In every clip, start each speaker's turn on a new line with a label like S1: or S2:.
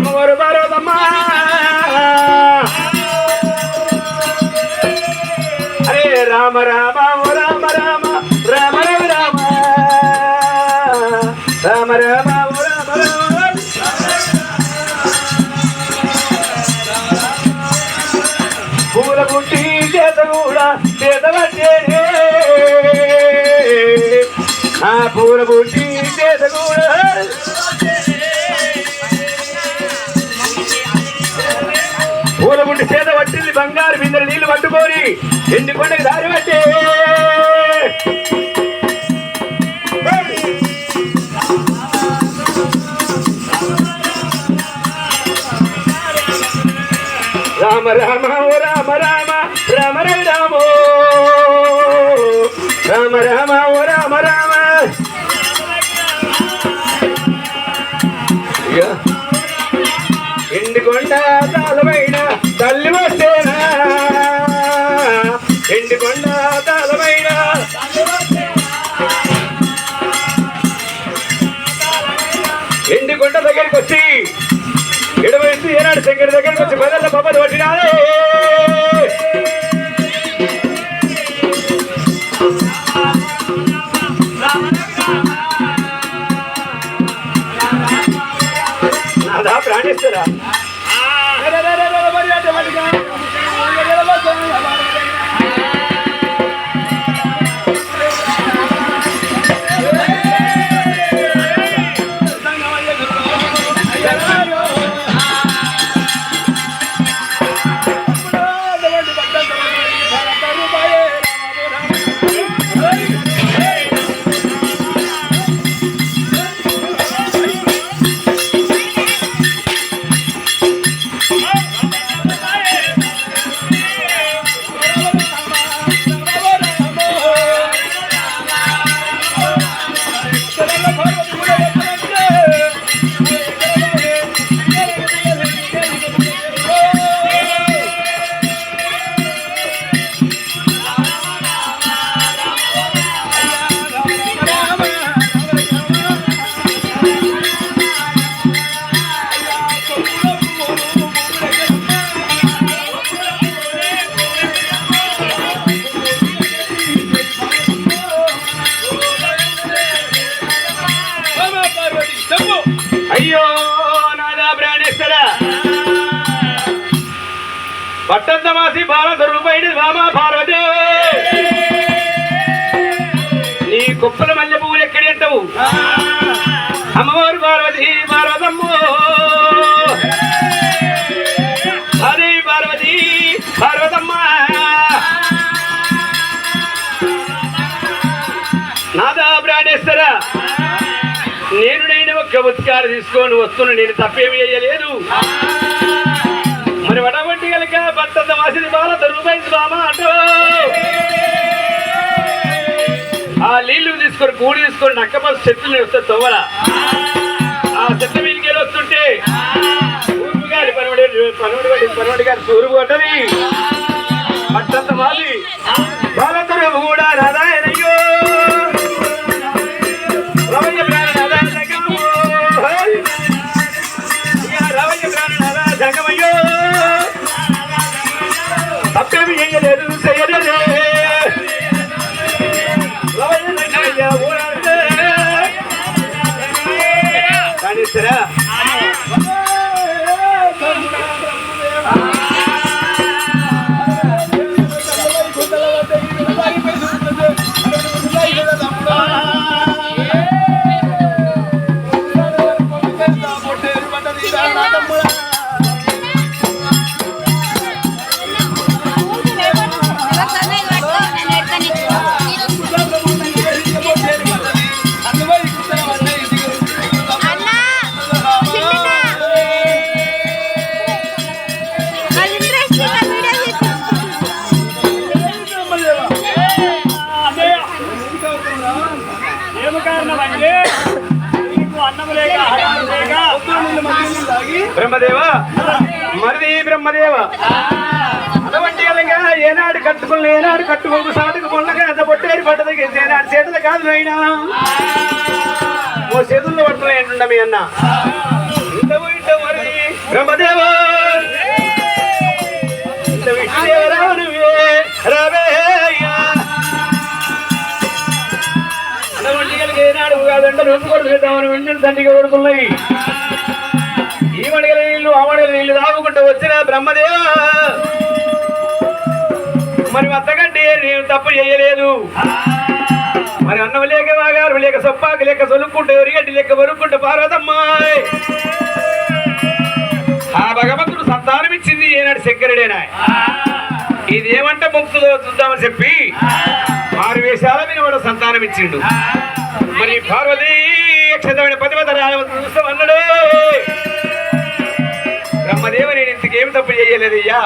S1: అమ్మవారు పార్వతమ్మ అరే రామ రామ ఓ రామ రామ రామ రామ రామ రామ రామ ఓ రామ రామ పూల పుట్టి చేత కూడా చేత పట్టేనే ఆ పూల పుట్టి చేత కూడా పూల పుట్టి చేత పట్టింది బంగారు బిందెలు నీళ్లు పట్టుకొని ఎండి కొండకి దారి పట్టే రామ రామ ఓ రామ రామ రామ రవి రామో రామ రామ ఓ రామ రామ ఎండికొండ తాళమైన తల్లి వచ్చేనా ఎండికొండ తాళమైన ఎండికొండ దగ్గరికి వచ్చి ఎడవైపు ఏనాడు శంకర్ దగ్గరికి వచ్చి బదల్ల బొమ్మలు పట్టినాడే నాదా ప్రాణిస్తారా అయ్యో నాదా ప్రాణేశ్వరా పట్టంతమాసి బాలస్వరూపైన రామా పార్వతి నీ కుప్పల మల్లె పువ్వులు ఎక్కడి అంటావు అమ్మవారు పార్వతి పార్వతమ్మో అదే పార్వతి పార్వతమ్మ నాదా ప్రాణేశ్వరా నేను ఒక్క ఉత్కార తీసుకొని వస్తున్నా నేను తప్పేమి చేయలేదు మరి వడగొట్టి కనుక భర్త వాసిని బాల దొరుకుతుంది బామా అంటూ ఆ నీళ్లు తీసుకొని కూడి తీసుకొని నక్కపల్లి చెట్లు వస్తే తవ్వల ఆ చెట్ల మీదకి వెళ్ళి వస్తుంటే ఊరుపు గారి పనవడి గారి సూరుపు కొట్టది భర్త మాది బాలతరు కూడా నాదాయనయ్యో రవయ్య సంగమయ్యో తప్పేమి చేయలేదు చేయలేదే కానీ సరే బ్రహ్మదేవ మరిది బ్రహ్మదేవ అటువంటి ఏనాడు కట్టుకుని ఏనాడు కట్టుకోకు సాటుకు పొండగా ఎంత పొట్టేరి పడ్డది ఏనాడు చేతులు కాదు అయినా ఓ చేతుల్లో పడుతున్నాయి అంటుండ మీ అన్న ఇంత మరిది రొమ్ము కొడుతామని వెంటనే తండ్రిగా కొడుతున్నాయి. ఈ మడిగల నీళ్లు ఆ మడిగల నీళ్లు తాగుకుంటూ వచ్చిన బ్రహ్మదేవ మరి అంతకంటే నేను తప్పు చేయలేదు. మరి అన్నం లేక వాగారు లేక సొప్పాకు లేక సొలుక్కుంటే ఎవరిగడ్డి లేక వరుక్కుంటే పార్వతమ్మ ఆ భగవంతుడు సంతానం ఇచ్చింది ఏనాడు శంకరుడేనా. ఇదేమంటే ముక్తులో చూద్దామని చెప్పి ఆరు వేషాల మీద వాడు సంతానం ఇచ్చిండు. మరి పార్వతీ క్షేత్రమైన పతివత చూస్తాం అన్నాడు. బ్రహ్మదేవ నేను ఇంతకేం తప్పు చేయలేదయ్యా.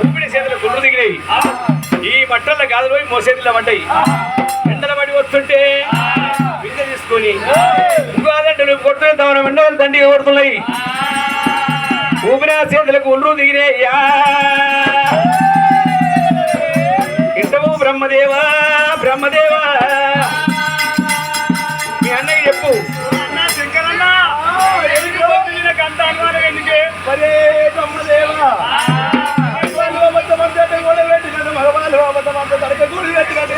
S1: ఊపిడి చేతులు గుండ్రు దిగినాయి. ఈ మట్టల గాదులు పోయి మోసేతిలో పడ్డాయి. ఎండల పడి వస్తుంటే బిందె తీసుకొని ఇంకోదంటలు కొడుతున్న తమ ఎండలు దండిగా కొడుతున్నాయి. ఊపిరి చేతులకు గుండ్రు దిగినాయ్యా. ఇంటవు బ్రహ్మదేవా బ్రహ్మదేవా మీ అన్నయ్య చెప్పు. అంత అనుమానం ఎందుకే మరే బ్రహ్మదేవా మగవాళ్ళు తడక కూడి కట్టినట్టు